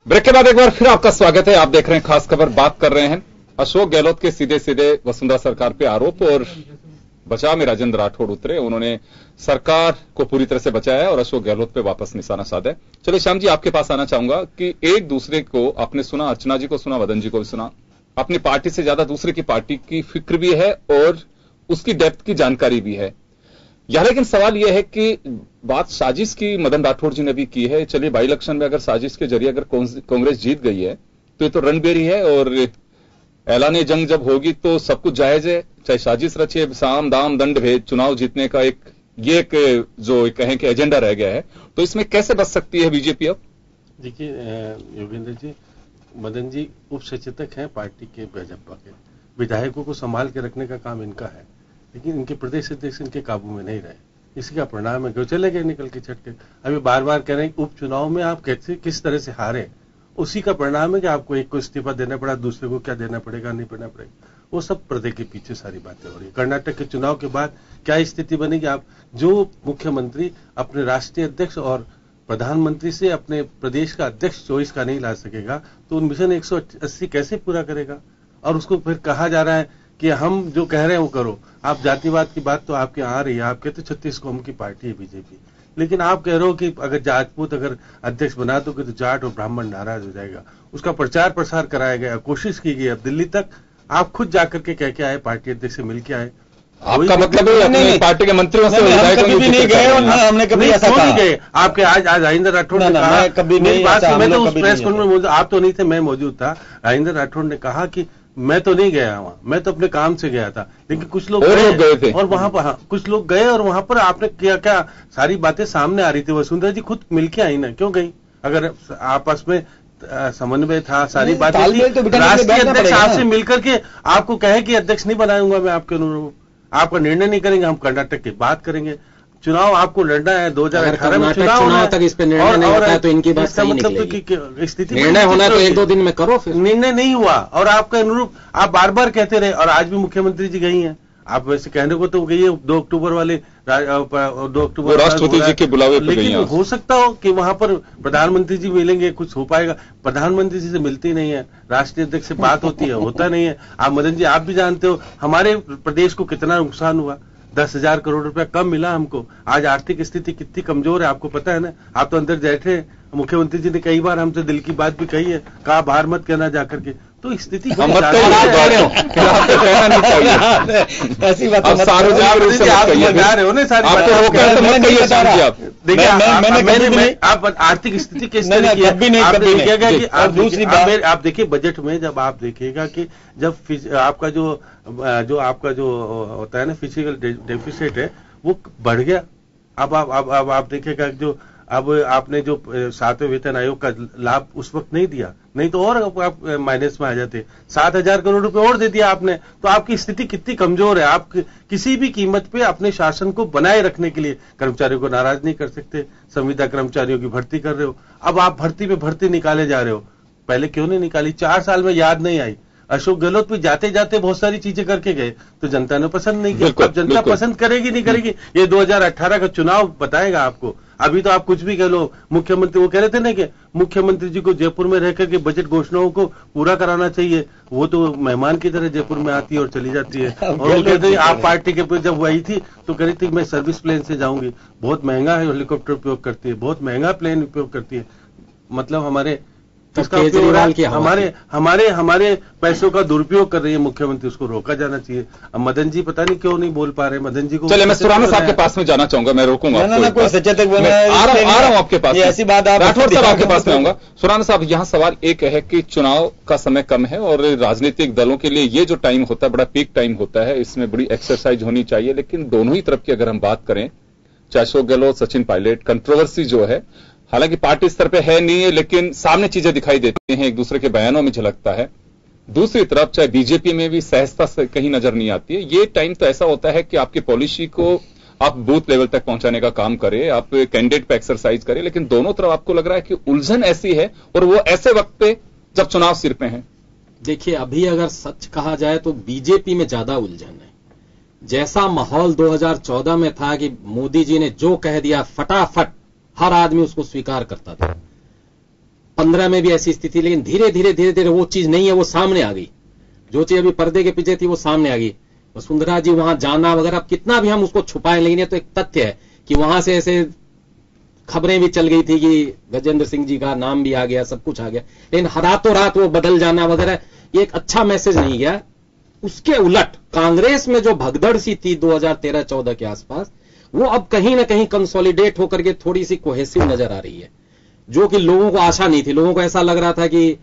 Break के बाद एक बार फिर आपका स्वागत है। आप देख रहे हैं खास खबर। बात कर रहे हैं अशोक गहलोत के सीधे सीधे वसुंधरा सरकार पे आरोप और बचाव में राजेंद्र राठौड़ उतरे। उन्होंने सरकार को पूरी तरह से बचाया है और अशोक गहलोत पे वापस निशाना साधा है। चलिए श्याम जी, आपके पास आना चाहूंगा कि एक दूसरे को आपने सुना, अर्चना जी को सुना, मदन जी को भी सुना। अपनी पार्टी से ज्यादा दूसरे की पार्टी की फिक्र भी है और उसकी डेप्थ की जानकारी भी है। यह लेकिन सवाल यह है कि बात साजिश की मदन राठौड़ जी ने भी की है। चलिए बाई इलेक्शन में अगर साजिश के जरिए अगर कांग्रेस जीत गई है तो ये तो रणबेरी है और ऐलान जंग जब होगी तो सब कुछ जायज है, चाहे साजिश रचिए, साम दाम दंड भेद, चुनाव जीतने का एक जो कहें कि एजेंडा रह गया है। तो इसमें कैसे बच सकती है बीजेपी अब? देखिए योगेंद्र जी, मदन जी उप सचेतक हैं पार्टी के, भाजपा के विधायकों को संभाल के रखने का काम इनका है, लेकिन इनके प्रदेश अध्यक्ष इनके काबू में नहीं रहे। इसी का परिणाम है कि चले गए निकल के छटके। अभी बार बार कह रहे हैं उपचुनाव में आप कैसे किस तरह से हारे, उसी का परिणाम है कि आपको एक को इस्तीफा देना पड़ा, दूसरे को क्या देना पड़ेगा, नहीं देना पड़ेगा। वो सब पर्दे के पीछे सारी बातें हो रही है। कर्नाटक के चुनाव के बाद क्या स्थिति बनेगी? आप जो मुख्यमंत्री अपने राष्ट्रीय अध्यक्ष और प्रधानमंत्री से अपने प्रदेश का अध्यक्ष चॉइस का नहीं ला सकेगा तो उन मिशन 180 कैसे पूरा करेगा? और उसको फिर कहा जा रहा है कि हम जो कह रहे हैं वो करो। आप जातिवाद की बात तो आपके आ रही है, आप कहते 36 कौम की पार्टी है बीजेपी, लेकिन आप कह रहे हो कि अगर राजपूत अगर अध्यक्ष बना दोगे तो जाट और ब्राह्मण नाराज हो जाएगा। उसका प्रचार प्रसार कराया गया, कोशिश की गई। अब दिल्ली तक आप खुद जाकर के कह के आए, पार्टी अध्यक्ष से मिलकर आए। आपका मतलब है अपनी पार्टी के मंत्रियों से कभी भी नहीं गए और हमने कभी ऐसा कहा नहीं गए। आपके आज राजेंद्र राठौड़ ने कहा, कभी नहीं, मैं तो उस प्रेस कॉन्फ्रेंस में मौजूद, आप तो नहीं थे, मैं मौजूद था। राजेंद्र राठौड़ ने कहा कि मैं तो नहीं गया वहां, मैं तो अपने काम से गया था, लेकिन कुछ लोग गए थे और वहां पर कुछ लोग गए और वहां पर आपने क्या क्या सारी बातें सामने आ रही थी। वसुंधरा जी खुद मिलके आई ना, क्यों गई? अगर आपस में समन्वय था, सारी बातें थी, तो राष्ट्रीय अध्यक्ष आपसे मिलकर के आपको कहे कि अध्यक्ष नहीं बनाऊंगा मैं आपके अनुरूप, आपका निर्णय नहीं करेंगे, हम कर्नाटक की बात करेंगे। चुनाव आपको लड़ना है 2018 में चुनाव तक इस पे निर्णय नहीं होता है तो इनकी बात सही मतलब स्थिति निर्णय होना है तो 1-2 दिन में करो। फिर निर्णय नहीं हुआ और आपके अनुरूप आप बार बार कहते रहे और आज भी मुख्यमंत्री जी गई हैं। आप वैसे कहने को तो गई है 2 अक्टूबर वाले 2 अक्टूबर राष्ट्रपति जी के बुलावे पर गई, लेकिन हो सकता हो कि वहां पर प्रधानमंत्री जी मिलेंगे, कुछ हो पाएगा। प्रधानमंत्री जी से मिलती नहीं है, राष्ट्रीय अध्यक्ष से बात होती है, होता नहीं है। आप मदन जी आप भी जानते हो हमारे प्रदेश को कितना नुकसान हुआ, 10,000 करोड़ रुपया कम मिला हमको। आज आर्थिक स्थिति कितनी कमजोर है आपको पता है ना, आप तो अंदर बैठे। मुख्यमंत्री जी ने कई बार हमसे दिल की बात भी कही है, कहा बाहर मत कहना जाकर के, तो स्थिति ऐसी बात देखिए आप आर्थिक स्थिति किस तरह की है। आप दूसरी बात आप देखिए बजट में जब आप देखिएगा कि जब आपका जो आपका जो होता है ना फिजिकल डेफिसिट है वो बढ़ गया। अब आप देखिएगा जो अब आपने जो 7वें वेतन आयोग का लाभ उस वक्त नहीं दिया, नहीं तो और आप माइनस में आ जाते। 7,000 करोड़ रुपए और दे दिया आपने, तो आपकी स्थिति कितनी कमजोर है। आप किसी भी कीमत पे अपने शासन को बनाए रखने के लिए कर्मचारियों को नाराज नहीं कर सकते। संविदा कर्मचारियों की भर्ती कर रहे हो, अब आप भर्ती पे भर्ती निकाले जा रहे हो। पहले क्यों नहीं निकाली? 4 साल में याद नहीं आई। अशोक गहलोत भी जाते जाते बहुत सारी चीजें करके गए तो जनता ने पसंद नहीं किया। अब जनता पसंद करेगी नहीं करेगी ये 2018 का चुनाव बताएगा आपको। अभी तो आप कुछ भी कह लो, मुख्यमंत्री वो कह रहे थे ना कि मुख्यमंत्री जी को जयपुर में रहकर के बजट घोषणाओं को पूरा कराना चाहिए। वो तो मेहमान की तरह जयपुर में आती है और चली जाती है। और वो कहते हैं आप पार्टी के जब वो आई थी तो कह रही थी मैं सर्विस प्लेन से जाऊंगी, बहुत महंगा है हेलीकॉप्टर उपयोग करती है, बहुत महंगा प्लेन उपयोग करती है। मतलब हमारे इसका हमारे पैसों का दुरुपयोग कर रही है मुख्यमंत्री, उसको रोका जाना चाहिए। अब मदन जी पता नहीं क्यों नहीं बोल पा रहे। मदन जी को चलिए मैं सुराना साहब के पास में जाना चाहूंगा, मैं रोकूंगा ना कोई सचेतक बोल आ रहा हूं आपके पास, ऐसी बात आप राठौड़ साहब आपके पास में आऊंगा। सुराना साहब यहां सवाल एक है कि चुनाव का समय कम है और राजनीतिक दलों के लिए ये जो टाइम होता है बड़ा पीक टाइम होता है, इसमें बड़ी एक्सरसाइज होनी चाहिए। लेकिन दोनों ही तरफ की अगर हम बात करें, चाहे अशोक गहलोत सचिन पायलट, कंट्रोवर्सी जो है हालांकि पार्टी स्तर पे है नहीं है लेकिन सामने चीजें दिखाई देती हैं, एक दूसरे के बयानों में झलकता है। दूसरी तरफ चाहे बीजेपी में भी सहजता से कहीं नजर नहीं आती है। ये टाइम तो ऐसा होता है कि आपकी पॉलिसी को आप बूथ लेवल तक पहुंचाने का काम करें, आप कैंडिडेट पे एक्सरसाइज करें, लेकिन दोनों तरफ आपको लग रहा है कि उलझन ऐसी है और वो ऐसे वक्त पे जब चुनाव सिर पे है। देखिए अभी अगर सच कहा जाए तो बीजेपी में ज्यादा उलझन है। जैसा माहौल 2014 में था कि मोदी जी ने जो कह दिया फटाफट हर आदमी उसको स्वीकार करता था, 2015 में भी ऐसी स्थिति, लेकिन धीरे धीरे वो चीज नहीं है, वो सामने आ गई। जो चीज अभी पर्दे के पीछे थी वो सामने आ गई। वसुंधरा जी वहां जाना वगैरह, कितना भी हम उसको छुपाएं, लेकिन ये तो एक तथ्य है कि वहां से ऐसे खबरें भी चल गई थी कि गजेंद्र सिंह जी का नाम भी आ गया, सब कुछ आ गया, लेकिन रातों रात वो बदल जाना वगैरह, ये एक अच्छा मैसेज नहीं गया। उसके उलट कांग्रेस में जो भगदड़ सी थी 2013-14 के आसपास, वो अब कहीं ना कहीं कंसोलिडेट होकर के थोड़ी सी कोहेसिव नजर आ रही है, जो कि लोगों को आशा नहीं थी। लोगों को ऐसा लग रहा था कि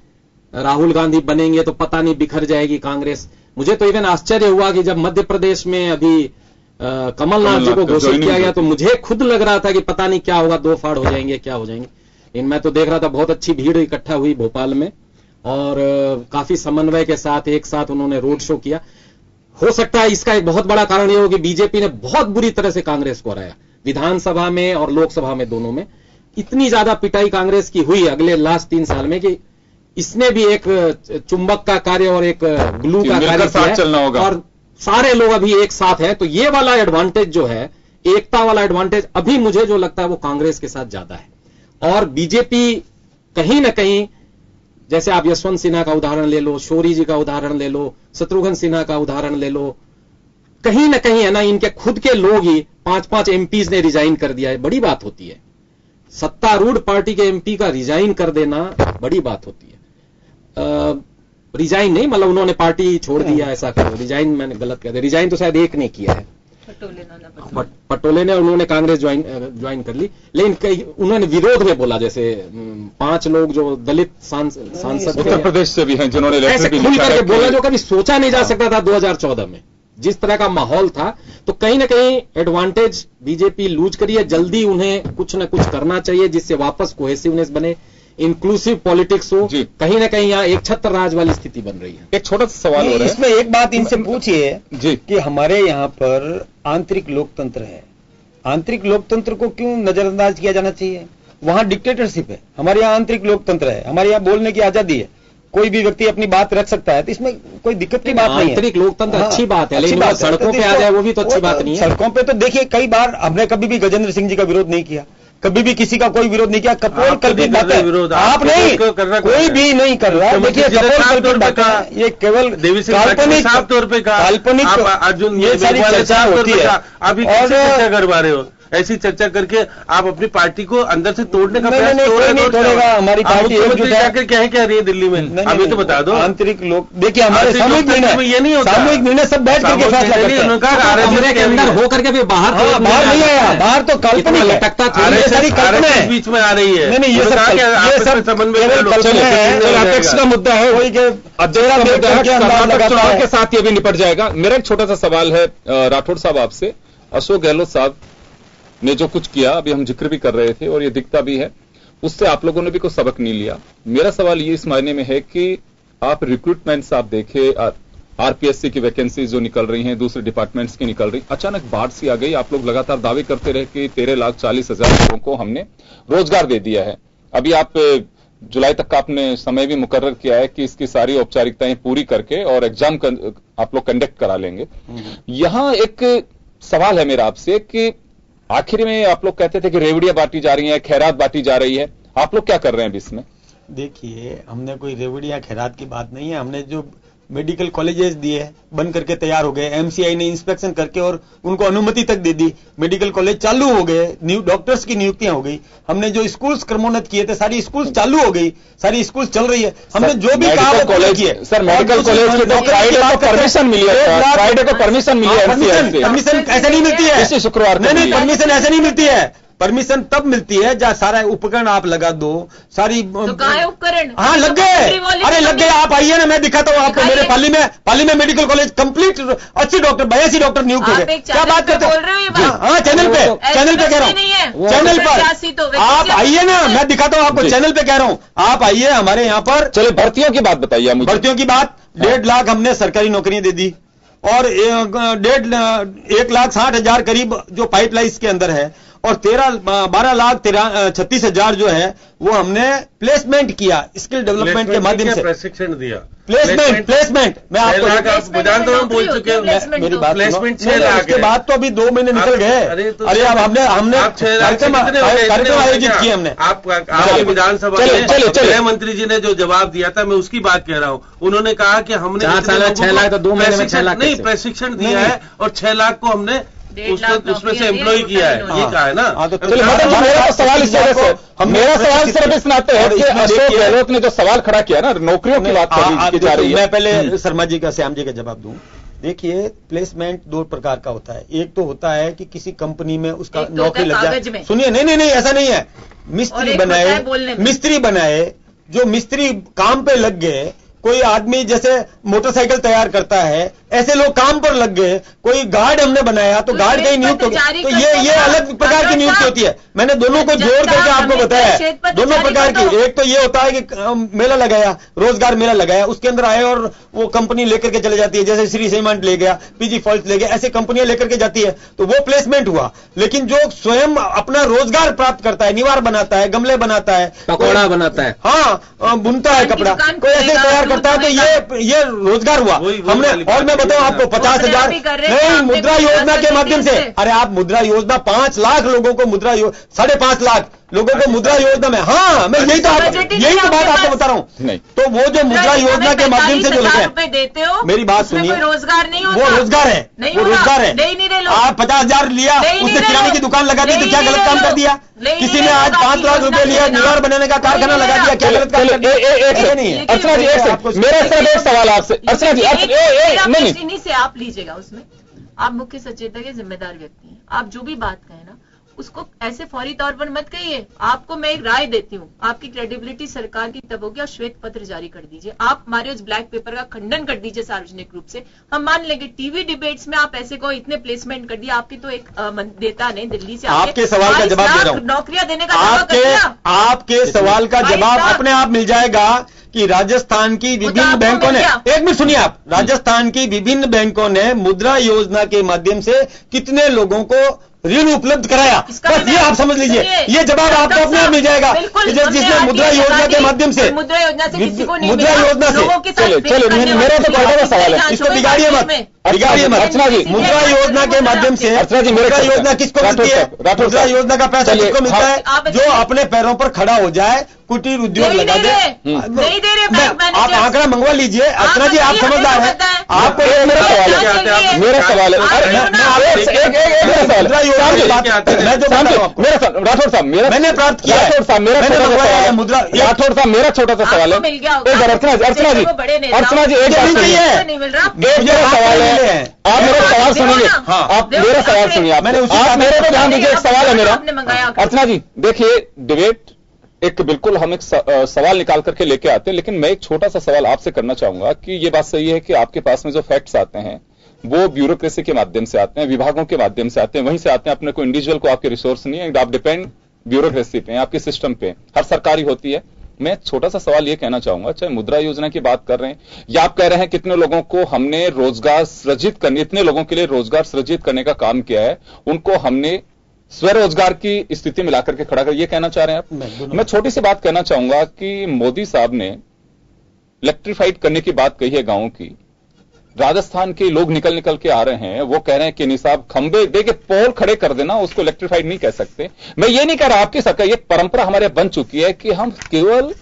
राहुल गांधी बनेंगे तो पता नहीं बिखर जाएगी कांग्रेस। मुझे तो इवन आश्चर्य हुआ कि जब मध्य प्रदेश में अभी कमलनाथ जी को घोषित किया गया तो मुझे खुद लग रहा था कि पता नहीं क्या होगा, दो फाड़ हो जाएंगे, क्या हो जाएंगे। लेकिन मैं तो देख रहा था बहुत अच्छी भीड़ इकट्ठा हुई भोपाल में, और काफी समन्वय के साथ एक साथ उन्होंने रोड शो किया। हो सकता है इसका एक बहुत बड़ा कारण यह हो कि बीजेपी ने बहुत बुरी तरह से कांग्रेस को हराया, विधानसभा में और लोकसभा में, दोनों में इतनी ज्यादा पिटाई कांग्रेस की हुई अगले लास्ट 3 साल में कि इसने भी एक चुंबक का कार्य और एक ग्लू का कार्य किया चलना होगा, और सारे लोग अभी एक साथ हैं। तो ये वाला एडवांटेज जो है, एकता वाला एडवांटेज, अभी मुझे जो लगता है वो कांग्रेस के साथ ज्यादा है। और बीजेपी कहीं ना कहीं, जैसे आप यशवंत सिन्हा का उदाहरण ले लो, शौरी जी का उदाहरण ले लो, शत्रुघ्न सिन्हा का उदाहरण ले लो, कहीं ना कहीं है ना, इनके खुद के लोग ही 5-5 एमपीज ने रिजाइन कर दिया है। बड़ी बात होती है, सत्तारूढ़ पार्टी के एमपी का रिजाइन कर देना बड़ी बात होती है। रिजाइन नहीं, मतलब उन्होंने पार्टी छोड़ दिया, ऐसा करो, रिजाइन मैंने गलत कह दिया, रिजाइन तो शायद एक ने किया है, पटोले ने, उन्होंने कांग्रेस ज्वाइन कर ली। लेकिन उन्होंने विरोध में बोला, जैसे 5 लोग जो दलित सांसद उत्तर प्रदेश से भी हैं जिन्होंने ऐसे खुल करके बोला, जो कभी सोचा नहीं जा सकता था 2014 में जिस तरह का माहौल था। तो कहीं ना कहीं एडवांटेज बीजेपी लूज करी है। जल्दी उन्हें कुछ ना कुछ करना चाहिए जिससे वापस कोहेसिवनेस बने, इंक्लूसिव पॉलिटिक्स हो। कहीं ना कहीं यहाँ एक छत्र राज वाली स्थिति बन रही है। एक छोटा सा सवाल हो रहा है, इसमें एक बात इनसे पूछिए कि हमारे यहाँ पर आंतरिक लोकतंत्र है, आंतरिक लोकतंत्र को क्यों नजरअंदाज किया जाना चाहिए? वहां डिक्टेटरशिप है, हमारे यहाँ आंतरिक लोकतंत्र है, हमारे यहाँ बोलने की आजादी है, कोई भी व्यक्ति अपनी बात रख सकता है, तो इसमें कोई दिक्कत की बात नहीं है। आंतरिक लोकतंत्र अच्छी बात है, लेकिन सड़कों पे आ जाए वो भी तो अच्छी बात नहीं है। सड़कों पे तो देखिए, कई बार हमने कभी भी गजेंद्र सिंह जी का विरोध नहीं किया, कभी भी किसी का कोई विरोध नहीं किया। कपोल कल्पित बात है, आप नहीं, कोई भी नहीं कर रहा। देखिए कपोल कल्पित बात है, ये केवल काल्पनिक तौर पे काल्पनिक अर्जुन, ये सारी चर्चा होती है। अभी चर्चा करवा रहे हो, ऐसी चर्चा करके आप अपनी पार्टी को अंदर से तोड़ने का प्रयास नहीं तोड़ेगा। हमारी पार्टी क्या है, क्या रही है दिल्ली में, अभी तो बता दो। आंतरिक लोग देखिए, हमारे सामूहिक निर्णय, ये नहीं होता, सामूहिक निर्णय सब बैठ करके फैसला करते हैं, के अंदर होकर के भी बाहर नहीं आया, बाहर तो काल्पनिक लटकता था, ये सारी कल्पना बीच में आ रही है। नहीं, ये सब समन्वय अपेक्ष का मुद्दा है, वही के साथ ये भी निपट जाएगा। मेरा एक छोटा सा सवाल है राठौड़ साहब आपसे, अशोक गहलोत साहब ने जो कुछ किया, अभी हम जिक्र भी कर रहे थे और ये दिखता भी है, उससे आप लोगों ने भी कोई सबक नहीं लिया। मेरा सवाल ये इस मायने में है कि आप रिक्रूटमेंट्स आप देखे, आरपीएससी की वैकेंसी जो निकल रही हैं, दूसरे डिपार्टमेंट्स की निकल रही, अचानक बाढ़ सी आ गई। आप लोग लगातार दावे करते रहे कि 13,40,000 लोगों को हमने रोजगार दे दिया है। अभी आप जुलाई तक का आपने समय भी मुकर्रर किया है कि इसकी सारी औपचारिकताएं पूरी करके और एग्जाम आप लोग कंडक्ट करा लेंगे। यहां एक सवाल है मेरा आपसे कि आखिर में आप लोग कहते थे कि रेवड़ियां बांटी जा रही हैं, खैरात बांटी जा रही है, आप लोग क्या कर रहे हैं इसमें? देखिए, हमने कोई रेवड़ियां खैरात की बात नहीं है। हमने जो मेडिकल कॉलेजेस दिए बन करके तैयार हो गए, एमसीआई ने इंस्पेक्शन करके और उनको अनुमति तक दे दी, मेडिकल कॉलेज चालू हो गए, न्यू डॉक्टर्स की नियुक्तियां हो गई। हमने जो स्कूल्स क्रमोन्नत किए थे, सारी स्कूल्स चालू हो गई, सारी स्कूल्स चल रही है। हमने जो भी कहा कॉलेज किए सर, मेडिकल कॉलेज की तो फ्राइडे को परमिशन मिली है, फ्राइडे को परमिशन मिली है। परमिशन ऐसे नहीं मिलती है, इसी शुक्रवार नहीं, परमिशन ऐसे नहीं मिलती है। परमिशन तब मिलती है जहाँ सारा उपकरण आप लगा दो, सारी तो कहाँ है उपकरण? हाँ, लग गए, अरे लग गए। आप आइए ना, मैं दिखाता हूँ आपको। मेरे पाली में medical college complete 80 doctor 82 doctor नियुक्त हो गए। क्या बात करते हो? हाँ, चैनल पे कह रहा हूँ, चैनल पर आप आइए ना, मैं दिखाता हूँ आपको, चैनल पे कह रहा हूँ, आप आइए हमारे यहाँ पर। चलिए भर्तियों की बात बताइए मुझे। भर्तियों की बात, 1.5 लाख हमने सरकारी नौकरियां दे दी और 1,60,000 करीब जो पाइपलाइन के अंदर है, और 12,36,000 जो है वो हमने प्लेसमेंट किया, स्किल डेवलपमेंट के माध्यम से प्रशिक्षण दिया। प्लेसमेंट मैं आपको जानता हूँ, बोल चुके हैं मेरी बात। प्लेसमेंट 6 लाख उसके बाद तो अभी 2 महीने निकल गए। अरे अब हमने कार्यक्रम आयोजित किए हमने। आपके विधानसभा में गृह मंत्री जी ने जो जवाब दिया था, मैं उसकी बात कह रहा हूँ। उन्होंने कहा कि हमने 6 लाख तो 2 महीने में 6 लाख नहीं प्रशिक्षण दिया है और 6 लाख को हमने उसमें से एम्प्लॉय किया है, ये कहा है ना। मेरा सवाल इस तरह से, मेरा सवाल सिर्फ इस नाते है कि अशोक गहलोत ने जो सवाल खड़ा किया ना, नौकरियों की बात की जा रही है। मैं पहले शर्मा जी का, श्याम जी का जवाब दूं। देखिए, प्लेसमेंट 2 प्रकार का होता है। एक तो होता है कि किसी कंपनी में उसका नौकरी लग जाए। सुनिए, नहीं ऐसा नहीं है। मिस्त्री बनाए, जो मिस्त्री काम पे लग गए, कोई आदमी जैसे मोटरसाइकिल तैयार करता है, ऐसे लोग काम पर लग गए। कोई गार्ड हमने बनाया तो गार्ड कहीं नियुक्त हो गया, तो ये अलग प्रकार की नियुक्ति होती है। मैंने दोनों को जोड़ करके आपको बताया है, दोनों प्रकार की। एक तो ये होता है कि मेला लगाया, रोजगार मेला लगाया, उसके अंदर आए और वो कंपनी लेकर के चले जाती है, जैसे श्री सीमेंट ले गया, पीजी फॉल्ट ले गया, ऐसे कंपनियां लेकर के जाती है, तो वो प्लेसमेंट हुआ। लेकिन जो स्वयं अपना रोजगार प्राप्त करता है, निवार बनाता है, गमले बनाता है, पकौड़ा बनाता है, हाँ बुनता है कपड़ा, कोई ऐसे तैयार करता है, तो ये रोजगार हुआ हमने। और मैं बताऊं आपको 50,000 नहीं, मुद्रा योजना के माध्यम से। अरे आप मुद्रा योजना 5 लाख लोगों को मुद्रा 5.5 लाख लोगों को मुद्रा योजना में, हाँ मैं यही तो बात आपको बता रहा हूँ। तो वो जो मुद्रा योजना के माध्यम से जो लगे देते हो, मेरी बात सुनिए, रोजगार नहीं होता, वो रोजगार है, वो रोजगार है। आप 50,000 लिया, उसने किराने की दुकान लगा दी, तो क्या गलत काम कर दिया? किसी ने आज 5 लाख रुपए लिया, निवार बनाने का कारखाना लगा दिया, क्या गलत काम? नहीं है। अर्चना जी, मेरा सिर्फ एक सवाल आपसे। अर्चना जी, इन्हीं से आप लीजिएगा, उसमें आप मुख्य सचेतक के जिम्मेदार व्यक्ति हैं। आप जो भी बात कहें ना, उसको ऐसे फौरी तौर पर मत कहिए। आपको मैं एक राय देती हूँ, आपकी क्रेडिबिलिटी सरकार की तब होगी, और श्वेत पत्र जारी कर दीजिए। आप हमारे उस ब्लैक पेपर का खंडन कर दीजिए सार्वजनिक रूप से। हम मान लेंगे टीवी डिबेट्स में आप ऐसे को इतने प्लेसमेंट कर दिया, आपकी तो एक देता नहीं दिल्ली से आपके सवाल का जवाब दे रहा हूँ, नौकरियां देने का आपके सवाल का जवाब अपने आप मिल जाएगा कि राजस्थान की विभिन्न बैंकों ने, एक मिनट सुनिए आप, राजस्थान की विभिन्न बैंकों ने मुद्रा योजना के माध्यम से कितने लोगों को ऋण उपलब्ध कराया, बस ये आप समझ लीजिए। ये जवाब आपको अपने आप मिल जाएगा, जिसने मुद्रा योजना के माध्यम से, मुद्रा योजना से किसी को नहीं, मुद्रा योजना से। चलो मेरा तो बड़ा सवाल है, इसको बिगाड़िए मत। अर्चना जी, मुद्रा योजना के माध्यम से, अर्चना जी, मुद्रा योजना किसको मिलती है? मुद्रा योजना का पैसा किसको मिलता है? जो अपने पैरों पर खड़ा हो जाए, कुटीर उद्योग लगा दे। नहीं दे रहे, आप आंकड़ा मंगवा लीजिए। अर्चना जी, आप समझदार हैं, आपको मेरा सवाल है, मेरा सवाल है, राठौड़ साहब, मैंने प्राप्त किया, राठौड़ साहब मेरा छोटा सा सवाल है, मुद्रा राठौड़ साहब मेरा छोटा सा सवाल है। अर्चना जी, एक सवाल है, आप मेरा सवाल सुनिए, आप मेरा सवाल सुनिए, आप मेरे को ध्यान दीजिए, एक सवाल है मेरा। अर्चना जी, देखिए, डिबेट एक बिल्कुल हम एक सवाल निकाल करके लेके आते हैं, लेकिन मैं एक छोटा सा सवाल आपसे करना चाहूंगा कि ये बात सही है कि आपके पास में जो फैक्ट्स आते हैं वो ब्यूरोक्रेसी के माध्यम से आते हैं, विभागों के माध्यम से आते हैं, वहीं से आते हैं, अपने को इंडिविजुअल को आपके रिसोर्स नहीं है, आप डिपेंड ब्यूरोक्रेसी पे, आपके सिस्टम पे, हर सरकारी होती है। मैं छोटा सा सवाल ये कहना चाहूंगा, चाहे मुद्रा योजना की बात कर रहे हैं या आप कह रहे हैं कितने लोगों को हमने रोजगार सृजित करने, इतने लोगों के लिए रोजगार सृजित करने का काम किया है, उनको हमने स्वरोजगार की स्थिति में लाकर के खड़ा कर, ये कहना चाह रहे हैं आप? मैं छोटी सी बात कहना चाहूंगा कि मोदी साहब ने इलेक्ट्रीफाइड करने की बात कही है गांवों की, राजस्थान के लोग निकल के आ रहे हैं, वो कह रहे हैं कि नहीं साहब, खंबे दे के पोल खड़े कर देना, उसको इलेक्ट्रीफाइड नहीं कह सकते। मैं ये नहीं कह रहा, आपकी सरकार, ये परंपरा हमारे बन चुकी है कि हम केवल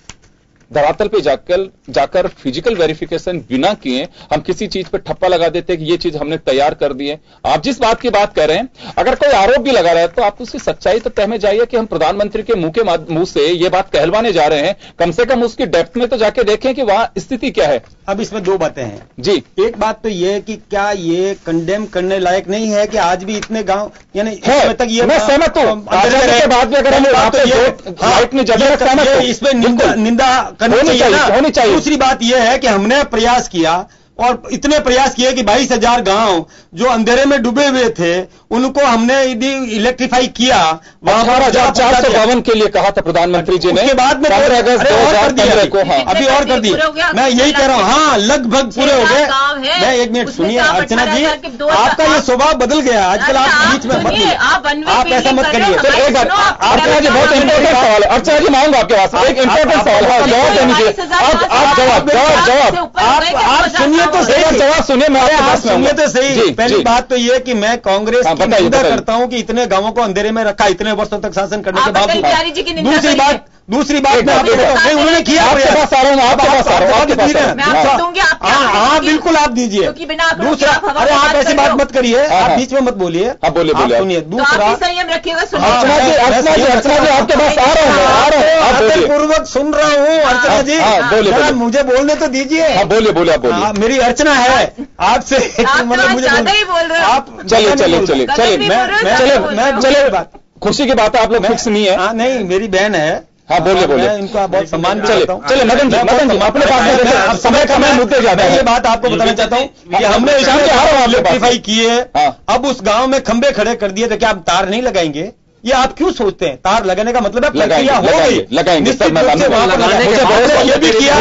धरातल पे जाकर फिजिकल वेरिफिकेशन बिना किए हम किसी चीज पे ठप्पा लगा देते हैं कि ये चीज हमने तैयार कर दी है। आप जिस बात की बात कर रहे हैं, अगर कोई आरोप भी लगा रहा है तो आप उसकी सच्चाई तो तह में जाइए कि हम प्रधानमंत्री के मुंह से ये बात कहलवाने जा रहे हैं, कम से कम उसकी डेप्थ में तो जाके देखें कि वहां स्थिति क्या है। अब इसमें 2 बातें हैं जी। एक बात तो ये कि क्या ये कंडेम करने लायक नहीं है कि आज भी इतने गांव, यानी तक ये मैं सहमत हूं, बाद में अगर हम इसमें निंदा करनी चाहिए। दूसरी बात यह है कि हमने प्रयास किया और इतने प्रयास किए कि 22,000 गांव जो अंधेरे में डूबे हुए थे उनको हमने यदि इलेक्ट्रीफाई किया, वहां 18,452 के लिए कहा था प्रधानमंत्री जी ने, उसके बाद में 15 अगस्त 2015 को। हाँ, अभी और कर दिया, मैं यही कह रहा हूँ। हाँ, लगभग पूरे हो गए। मैं एक मिनट सुनिए अर्चना जी, आपका ये स्वभाव बदल गया आजकल, आप बीच में मत बोलिए, आप ऐसा मत करिए। अर्चना जी बहुत इंपॉर्टेंट सवाल है, अर्चना जी मांगूंगा आपके पास एक इंपॉर्टेंट सवाल है, जवाब देने के लिए आप सुनिए तो सही, जवाब सुनिए, मैं आपके पास सुनिए तो सही। पहली बात तो ये कि मैं कांग्रेस की निंदा करता हूं कि इतने गांवों को अंधेरे में रखा इतने वर्षों तक शासन करने के बावजूद। दूसरी बात मैं आपको नहीं, उन्होंने किया। आपके पास आ रहा हूँ, आपके पास आ रहा हूँ, आपके पास आ रहा हूँ। हाँ बिल्कुल आप दीजिए। दूसरा, अरे आप ऐसी बात मत करिए, आप बीच में मत बोलिए। हाँ बोलिए बोलिए, सुनिए। दूसरा संयम रखिएगा, अर्चना जी आपके पास आ रहा हूँ, पूर्वक सुन रहा हूँ। अर्चना जी बोलिए, मुझे बोलने तो दीजिए। हाँ बोलिए बोलिए, आप बोलिए। मेरी अर्चना है आपसे, मतलब मुझे आप चलिए चलिए चलिए चलिए चलिए, खुशी की बात है, आप लोग फिक्स नहीं है। हाँ नहीं, मेरी बहन है। हाँ बोलिए बोलिए, इनका बहुत सम्मान चलिए चलिए। मदन जी अपने पास समय का मैं मुद्दे ज्यादा है, ये बात आपको बताना चाहता हूँ कि हमने इलेक्ट्रीफाई किए, अब उस गांव में खंबे खड़े कर दिए, तो क्या आप तार नहीं लगाएंगे? ये आप क्यों सोचते हैं? तार लगाने का मतलब है प्रक्रिया हो गई, लगाएंगे। ये भी किया,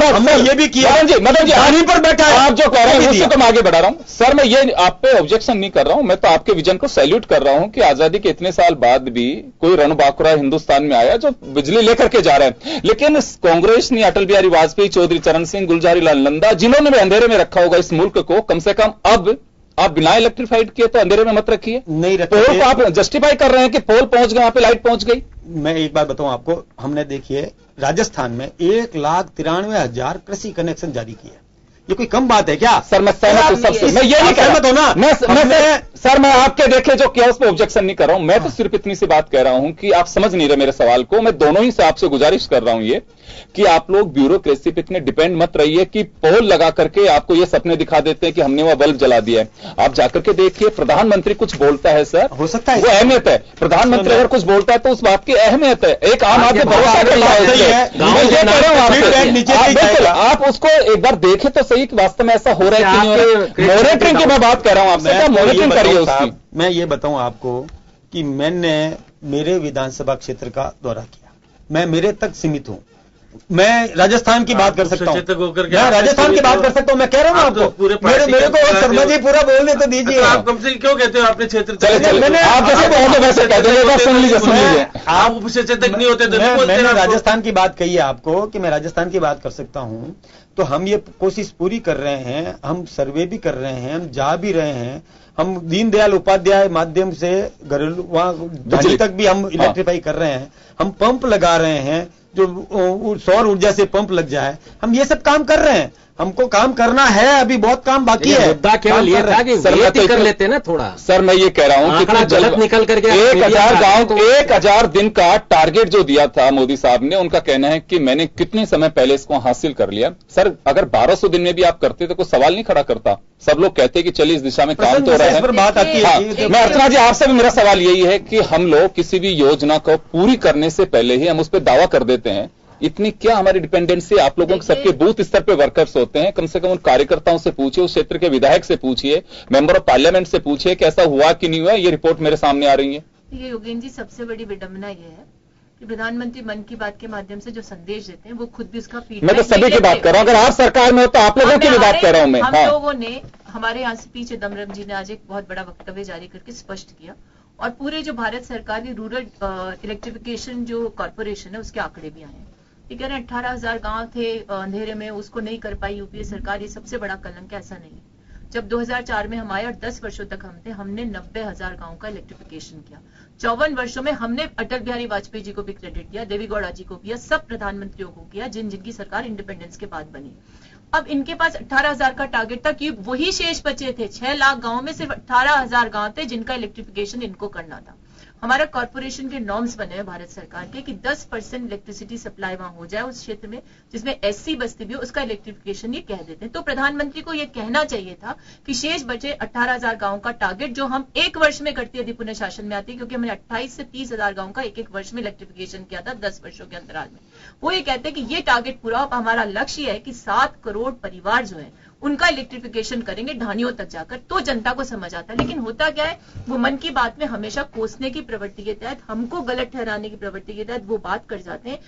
हमने ये भी किया। मदन जी पानी पर बैठा है, आप जो कह रहे हैं उसी को मैं आगे बढ़ा रहा हूं। सर मैं ये आप पे ऑब्जेक्शन नहीं कर रहा हूं, मैं तो आपके विजन को सैल्यूट कर रहा हूं कि आजादी के इतने साल बाद भी कोई रणबांकुरा हिंदुस्तान में आया जो बिजली लेकर के जा रहा है। लेकिन कांग्रेस ने अटल बिहारी वाजपेयी, चौधरी चरण सिंह, गुलजारी लाल नंदा, जिन्होंने भी अंधेरे में रखा होगा इस मुल्क को, कम से कम अब आप बिना इलेक्ट्रीफाइड किए तो अंधेरे में मत रखिए। नहीं रखिए। पोल को आप जस्टिफाई कर रहे हैं कि पोल पहुंच गए, वहां पे लाइट पहुंच गई। मैं एक बात बताऊं आपको, हमने देखिए राजस्थान में 1,93,000 कृषि कनेक्शन जारी किए। ये कोई कम बात है क्या? सर मैं सहमत हूं सबसे, मैं ये नहीं सहमत हूं ना। सर मैं आपके देखे जो किया उस पर ऑब्जेक्शन नहीं कर रहा हूं, मैं तो सिर्फ इतनी सी बात कह रहा हूं कि आप समझ नहीं रहे मेरे सवाल को। मैं दोनों ही से आपसे गुजारिश कर रहा हूं ये कि आप लोग ब्यूरोक्रेसी पे इतने डिपेंड मत रहिए कि पोल लगा करके आपको ये सपने दिखा देते हैं कि हमने वह बल्ब जला दिया है। आप जाकर के देखिए, प्रधानमंत्री कुछ बोलता है सर, हो सकता है वो अहमियत है। प्रधानमंत्री अगर कुछ बोलता है तो उस बात की अहमियत है। एक आम आदमी भरोसा करता है, आप उसको एक बार देखें तो सही कि वास्तव में ऐसा हो रहा है कि नहीं हो रहा है। मॉनिटरिंग की मैं बात कर रहा हूं आपसे, क्या मॉनिटरिंग करिए उसकी। मैं ये बताऊं आपको कि मैंने मेरे विधानसभा क्षेत्र का दौरा किया, मैं मेरे तक सीमित हूं। मैं राजस्थान की बात कर सकता हूं, मैं राजस्थान की बात कर सकता हूं। मैं कह रहा हूं आपको, मेरे को शर्मा जी पूरा बोलने तो दीजिए। आप कम से क्यों कहते हो अपने क्षेत्र? आप उपसचेतक नहीं होते? मैंने राजस्थान की बात कही है आपको कि मैं राजस्थान की बात कर सकता हूं। तो हम ये कोशिश पूरी कर रहे हैं, हम सर्वे भी कर रहे हैं, हम जा भी रहे हैं। हम दीनदयाल उपाध्याय माध्यम से घरेलू वहां दिल्ली तक भी हम इलेक्ट्रीफाई कर रहे हैं। हम पंप लगा रहे हैं, जो सौर ऊर्जा से पंप लग जाए। हम ये सब काम कर रहे हैं, हमको काम करना है, अभी बहुत काम बाकी है। मुद्दा केवल ये था कि सर कर लेते ना थोड़ा। सर मैं ये कह रहा हूं कि गलत निकल करके 1,000 गांव 1,000 दिन का टारगेट जो दिया था मोदी साहब ने, उनका कहना है कि मैंने कितने समय पहले इसको हासिल कर लिया। सर अगर 1200 दिन में भी आप करते तो कोई सवाल नहीं खड़ा करता। सब लोग कहते कि चलिए इस दिशा में काम तो हो रहा है। बात आती है। मैं अर्चना जी आपसे भी मेरा सवाल यही है कि हम लोग किसी भी योजना को पूरी करने से पहले ही हम उस पर दावा कर देते हैं। इतनी क्या हमारी डिपेंडेंसी? आप लोगों के सबके बूथ स्तर पे वर्कर्स होते हैं, कम से कम उन कार्यकर्ताओं से पूछिए, उस क्षेत्र के विधायक से पूछिए, मेंबर ऑफ पार्लियामेंट से पूछिए कि ऐसा हुआ कि नहीं हुआ। ये रिपोर्ट मेरे सामने आ रही है। ये योगेंद्र जी सबसे बड़ी विडंबना ये है कि प्रधानमंत्री मन की बात के माध्यम से जो संदेश देते हैं वो खुद भी उसका फीडबैक। मैं तो सभी की बात कर रहा हूँ, अगर आप सरकार में हो तो आप लोगों की भी बात कर रहा हूँ मैं। हम लोगों ने, हमारे यहाँ से पीछे दमरम जी ने आज एक बहुत बड़ा वक्तव्य जारी करके स्पष्ट किया, और पूरे जो भारत सरकार की रूरल इलेक्ट्रिफिकेशन जो कॉर्पोरेशन है उसके आंकड़े भी आए हैं। ठीक है ना, 18,000 गांव थे अंधेरे में, उसको नहीं कर पाई यूपीए सरकार। ये सबसे बड़ा कलंक, ऐसा नहीं है। जब 2004 में हम आए और 10 वर्षों तक हम थे, हमने 90,000 गांव का इलेक्ट्रिफिकेशन किया। 54 वर्षों में हमने अटल बिहारी वाजपेयी जी को भी क्रेडिट दिया, देवी गौड़ा जी को किया, सब प्रधानमंत्रियों को किया जिनकी सरकार इंडिपेंडेंस के बाद बनी। अब इनके पास 18,000 का टारगेट था कि वही शेष बचे थे। 6 लाख गांव में सिर्फ 18,000 गांव थे जिनका इलेक्ट्रिफिकेशन इनको करना था। हमारा कॉर्पोरेशन के नॉर्म्स बने हैं भारत सरकार के कि 10% इलेक्ट्रिसिटी सप्लाई वहां हो जाए उस क्षेत्र में जिसमें एससी बस्ती भी हो, उसका इलेक्ट्रिफिकेशन ये कह देते हैं। तो प्रधानमंत्री को ये कहना चाहिए था कि शेष बचे 18,000 गांव का टारगेट जो हम एक वर्ष में करते यदि पुनः शासन में आती है, क्योंकि हमने 28 से 30,000 गांव का एक वर्ष में इलेक्ट्रिफिकेशन किया था 10 वर्षों के अंतराल में। वो ये कहते हैं कि ये टारगेट पूरा हो। हमारा लक्ष्य है कि 7 करोड़ परिवार जो है उनका इलेक्ट्रिफिकेशन करेंगे ढानियों तक जाकर, तो जनता को समझ आता है। लेकिन होता क्या है, वो मन की बात में हमेशा कोसने की प्रवृत्ति के तहत, हमको गलत ठहराने की प्रवृत्ति के तहत वो बात कर जाते हैं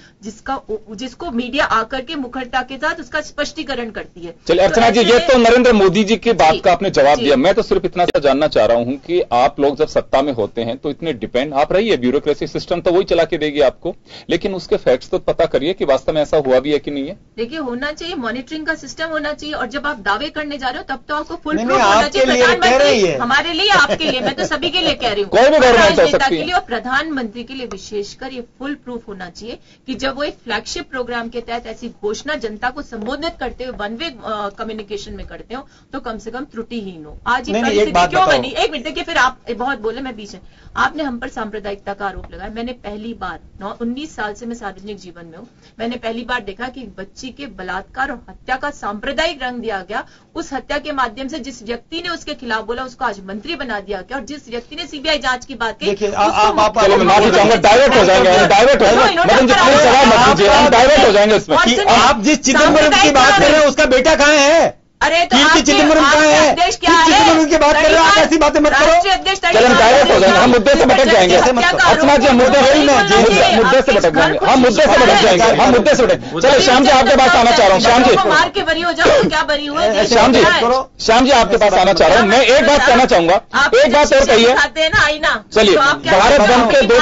जिसको मीडिया आकर के मुखरता के साथ उसका स्पष्टीकरण करती है। चलिए अर्चना जी, ये तो नरेंद्र मोदी जी की बात का आपने जवाब दिया। मैं तो सिर्फ इतना जानना चाह रहा हूं कि आप लोग जब सत्ता में होते हैं तो इतने डिपेंड आप रहिए, ब्यूरोक्रेसी सिस्टम तो वही चला के देगी आपको, लेकिन उसके फैक्ट्स तो पता करिए कि वास्तव में ऐसा हुआ भी है कि नहीं है। देखिए, होना चाहिए, मॉनिटरिंग का सिस्टम होना चाहिए, और जब आप दावे करने जा रहे हो तब तो आपको फुल प्रूफ होना चाहिए। प्रधानमंत्री, हमारे लिए, आपके लिए, मैं तो सभी के लिए कह रही हूँ, कोई भी गवर्नमेंट हो सकती है, के लिए और प्रधानमंत्री के लिए विशेषकर ये फुल प्रूफ होना चाहिए कि जब वो एक फ्लैगशिप प्रोग्राम के तहत ऐसी घोषणा जनता को संबोधित करते हुए वन वे कम्युनिकेशन में करते हो तो कम से कम त्रुटिहीन हो। आज ये परिस्थिति क्यों बनी? एक मिनट देखिए, फिर आप बहुत बोले, मैं बीच में, आपने हम पर सांप्रदायिकता का आरोप लगाया। मैंने पहली बार 19 साल से मैं सार्वजनिक जीवन में हूं, मैंने पहली बार देखा कि बच्ची के बलात्कार और हत्या का सांप्रदायिक रंग दिया गया। उस हत्या के माध्यम से जिस व्यक्ति ने उसके खिलाफ बोला उसको आज मंत्री बना दिया गया, और जिस व्यक्ति ने सीबीआई जांच की बात की, माफी चाहूंगा, डाइवर्ट हो जाएंगे, डाइवर्ट हो जाएंगे इसमें। आप जिस चिदम्बरम की बात कर रहे हैं उसका बेटा कहाँ है? अरे तो चिदम्बरम कहाँ है? अध्यक्ष क्या है? चिदम्बरम की बात कर रहे हो, आप ऐसी बातें मत करो। चलो हम डाइवर्ट हो जाएंगे, हम मुद्दे से भटक जाएंगे। अर्चना जी, हम मुद्दे से भटक जाएंगे, हम मुद्दे से भटक जाएंगे, हम मुद्दे से भटक। चलो श्याम जी, आपके पास आना चाह रहा हूँ। श्याम जी, मार के बरी हो जाओ, क्या बरी हुए? श्याम जी आपके पास आना चाह रहा हूँ। मैं एक बात कहना चाहूंगा, एक बात और कहिए। चलिए, भारत बंद के दो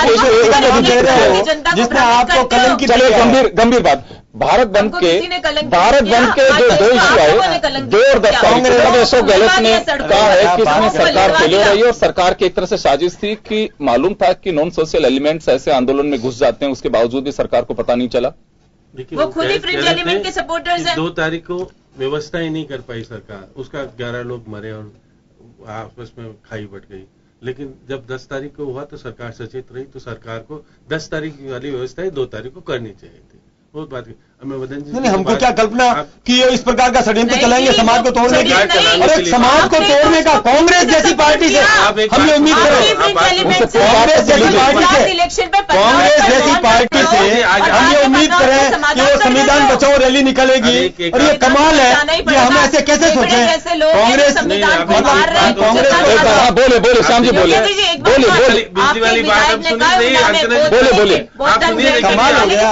जिसने आपको कलंकित, चलिए गंभीर बात, भारत बंद के जो 2 इशू आए, 2 और 10 कांग्रेस अशोक गहलोत ने कहा है कि इसमें सरकार फेलियर रही और सरकार की एक तरह से साजिश थी कि मालूम था कि नॉन सोशल एलिमेंट्स ऐसे आंदोलन में घुस जाते हैं, उसके बावजूद भी सरकार को पता नहीं चला। वो खुद ही फ्रिंज एलिमेंट के सपोर्टर्स हैं। 2 तारीख को व्यवस्था ही नहीं कर पाई सरकार, उसका 11 लोग मरे और आपस में खाई बट गई। लेकिन जब 10 तारीख को हुआ तो सरकार सचेत रही, तो सरकार को 10 तारीख वाली व्यवस्था 2 तारीख को करनी चाहिए थी। बहुत बात नहीं, हमको क्या कल्पना कि ये इस प्रकार का षड्यंत्र चलाएंगे समाज को तोड़ने की? अरे समाज को तोड़ने का कांग्रेस जैसी पार्टी से हम ये उम्मीद करें, कांग्रेस जैसी पार्टी से, कांग्रेस जैसी पार्टी से हम ये उम्मीद करें कि वो संविधान बचाओ रैली निकलेगी। और ये कमाल है कि हम ऐसे कैसे सोचें? कांग्रेस बोले श्याम जी, बोले बिजली वाली बात हम सुनी, बोले कमाल हो गया।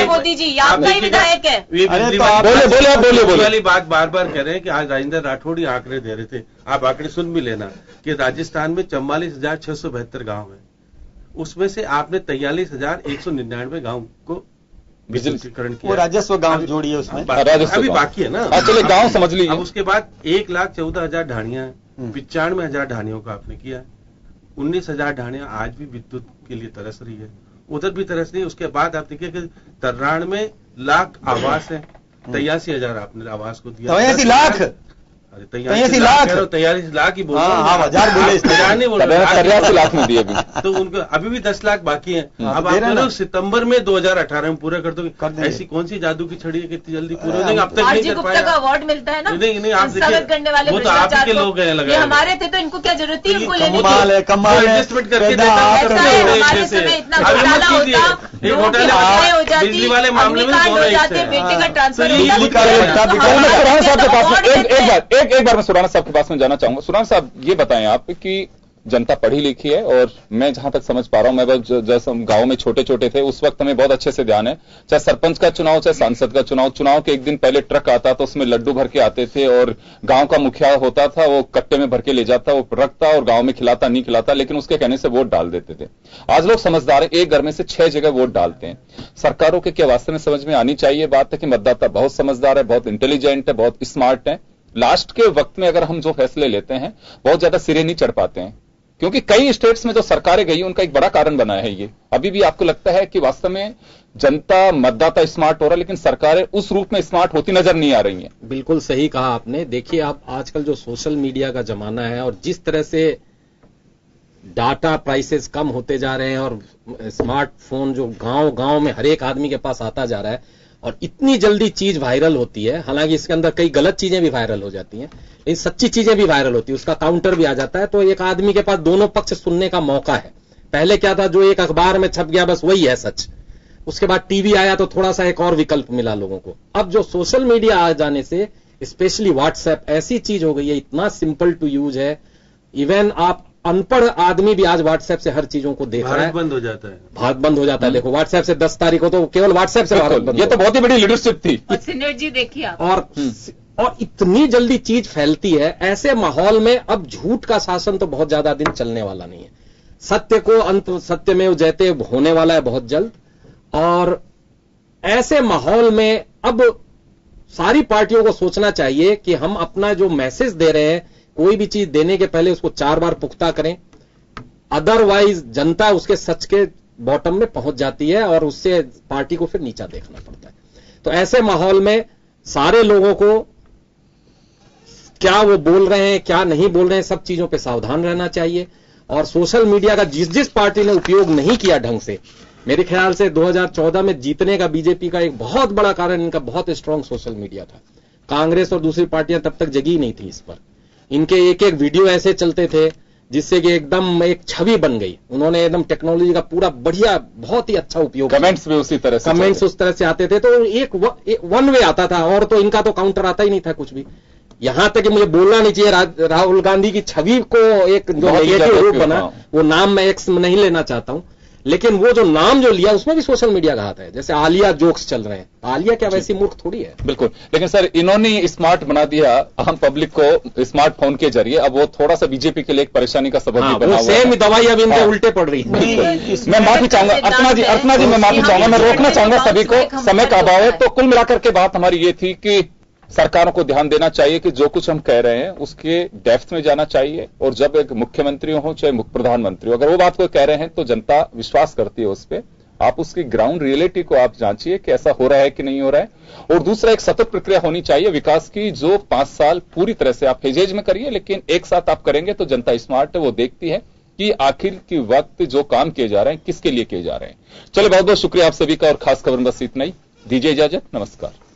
मोदी जी, आपका ही विधायक है। बोले वाली बात बार बार कह रहे हैं कि आज राजेंद्र राठौड़ आंकड़े दे रहे थे, आप आंकड़े सुन भी लेना कि राजस्थान में 44,672 गांव है, उसमें से आपने 43,199 गांव को विद्युतीकरण किया। वो राजस्व गांव जोड़ी है उसमें, अभी बाकी है ना। चलिए गांव समझ लीजिए। अब उसके बाद 1,14,000 ढाणियां हैं, 95,000 ढाणियों का आपने किया है। 19,000 ढाणियां आज भी विद्युत के लिए तरस रही है, उधर भी तरस नहीं। उसके बाद आप देखिए कि तर्राण में लाख आवास है, 83,000 आपने आवास को दिया। 83 लाख, अरे 83 लाख ही बोल रहा हूँ, 1000 बोले, 83 लाख में दिए तो उनको अभी भी 10 लाख बाकी है। अब आप लोग सितंबर में 2018 में पूरा कर दोगे। ऐसी कौन सी जादू की छड़ी है कितनी जल्दी पूरे हो जाएंगे? अब तक नहीं कर पाया। का अवार्ड मिलता है ना, नहीं आप करने वाले वो तो आप के लोग हैं लगा, हमारे थे तो इनको क्या जरूरत थी इनको लेने की? कमाल है, एडजस्टमेंट करके बिजली वाले मामले में बेटे का ट्रांसफर एक बार मैं सुराना साहब के पास में जाना चाहूंगा। सुराना साहब, ये बताएं आप कि जनता पढ़ी लिखी है और मैं जहां तक समझ पा रहा हूं, मैं जैसे हम गांव में छोटे छोटे थे उस वक्त हमें बहुत अच्छे से ध्यान है, चाहे सरपंच का चुनाव चाहे सांसद का चुनाव के एक दिन पहले ट्रक आता था, उसमें लड्डू भर के आते थे और गांव का मुखिया होता था, वो कट्टे में भर के ले जाता, वो रखता और गांव में खिलाता नहीं खिलाता, लेकिन उसके कहने से वोट डाल देते थे। आज लोग समझदार है, एक घर में से 6 जगह वोट डालते हैं। सरकारों के क्या वास्तव में समझ में आनी चाहिए बात है कि मतदाता बहुत समझदार है, बहुत इंटेलिजेंट है, बहुत स्मार्ट है, लास्ट के वक्त में अगर हम जो फैसले लेते हैं बहुत ज्यादा सिरे नहीं चढ़ पाते हैं, क्योंकि कई स्टेट्स में जो सरकारें गई उनका एक बड़ा कारण बना है ये। अभी भी आपको लगता है कि वास्तव में जनता मतदाता स्मार्ट हो रहा है, लेकिन सरकारें उस रूप में स्मार्ट होती नजर नहीं आ रही हैं? बिल्कुल सही कहा आपने। देखिए, आप आजकल जो सोशल मीडिया का जमाना है और जिस तरह से डाटा प्राइसेस कम होते जा रहे हैं और स्मार्टफोन जो गांव गांव में हर एक आदमी के पास आता जा रहा है और इतनी जल्दी चीज वायरल होती है, हालांकि इसके अंदर कई गलत चीजें भी वायरल हो जाती हैं, लेकिन सच्ची चीजें भी वायरल होती है, उसका काउंटर भी आ जाता है, तो एक आदमी के पास दोनों पक्ष सुनने का मौका है। पहले क्या था, जो एक अखबार में छप गया बस वही है सच, उसके बाद टीवी आया तो थोड़ा सा एक और विकल्प मिला लोगों को। अब जो सोशल मीडिया आ जाने से स्पेशली व्हाट्सएप ऐसी चीज हो गई है, इतना सिंपल टू यूज है, इवन आप अनपढ़ आदमी भी आज व्हाट्सएप से हर चीजों को देख रहा है। बंद हो जाता है, भारत बंद हो जाता है। देखो व्हाट्सएप से 10 तारीख को तो केवल व्हाट्सएप से भारत बंद। ये तो बहुत ही बड़ी लीडरशिप थी और सिनर्जी देखिए आप। और इतनी जल्दी चीज फैलती है। ऐसे माहौल में अब झूठ का शासन तो बहुत ज्यादा दिन चलने वाला नहीं है। सत्य को अंत सत्य में जयते होने वाला है बहुत जल्द। और ऐसे माहौल में अब सारी पार्टियों को सोचना चाहिए कि हम अपना जो मैसेज दे रहे हैं, कोई भी चीज देने के पहले उसको 4 बार पुख्ता करें, अदरवाइज जनता उसके सच के बॉटम में पहुंच जाती है और उससे पार्टी को फिर नीचा देखना पड़ता है। तो ऐसे माहौल में सारे लोगों को क्या वो बोल रहे हैं क्या नहीं बोल रहे हैं, सब चीजों पे सावधान रहना चाहिए। और सोशल मीडिया का जिस पार्टी ने उपयोग नहीं किया ढंग से, मेरे ख्याल से 2014 में जीतने का बीजेपी का एक बहुत बड़ा कारण इनका बहुत स्ट्रांग सोशल मीडिया था। कांग्रेस और दूसरी पार्टियां तब तक जगी नहीं थी इस पर। इनके एक एक वीडियो ऐसे चलते थे जिससे कि एकदम एक छवि बन गई। उन्होंने एकदम टेक्नोलॉजी का पूरा बढ़िया बहुत ही अच्छा उपयोग, कमेंट्स भी उसी तरह से, कमेंट्स उस तरह से आते थे। तो एक वन वे आता था और तो इनका तो काउंटर आता ही नहीं था कुछ भी। यहां तक कि मुझे बोलना नहीं चाहिए, राहुल गांधी की छवि को एक जो नेगेटिव रूप बना, वो नाम मैं एक्स नहीं लेना चाहता हूं, लेकिन वो जो नाम जो लिया उसमें भी सोशल मीडिया का हाथ है। जैसे आलिया जोक्स चल रहे हैं, आलिया क्या वैसी मूर्ख थोड़ी है। बिल्कुल, लेकिन सर इन्होंने स्मार्ट बना दिया आम पब्लिक को स्मार्टफोन के जरिए। अब वो थोड़ा सा बीजेपी के लिए एक परेशानी का सबब भी बना हुआ है। सेम दवाई अब इनके उल्टे पड़ रही है। मैं माफी चाहूंगा अर्चना जी, मैं माफी चाहूंगा, मैं रोकना चाहूंगा सभी को, समय का अभाव है। तो कुल मिलाकर के बात हमारी ये थी कि सरकारों को ध्यान देना चाहिए कि जो कुछ हम कह रहे हैं उसके डेप्थ में जाना चाहिए। और जब एक मुख्यमंत्री हो चाहे प्रधानमंत्री हो, अगर वो बात को कह रहे हैं तो जनता विश्वास करती है उस पर। आप उसकी ग्राउंड रियलिटी को आप जांचिए कि ऐसा हो रहा है कि नहीं हो रहा है। और दूसरा, एक सतत प्रक्रिया होनी चाहिए विकास की, जो 5 साल पूरी तरह से आप फेजेज में करिए, लेकिन एक साथ आप करेंगे तो जनता स्मार्ट है, वो देखती है कि आखिर की वक्त जो काम किए जा रहे हैं किसके लिए किए जा रहे हैं। चलो, बहुत बहुत शुक्रिया आप सभी का। और खास खबर बस इतना ही, दीजिए इजाजत, नमस्कार।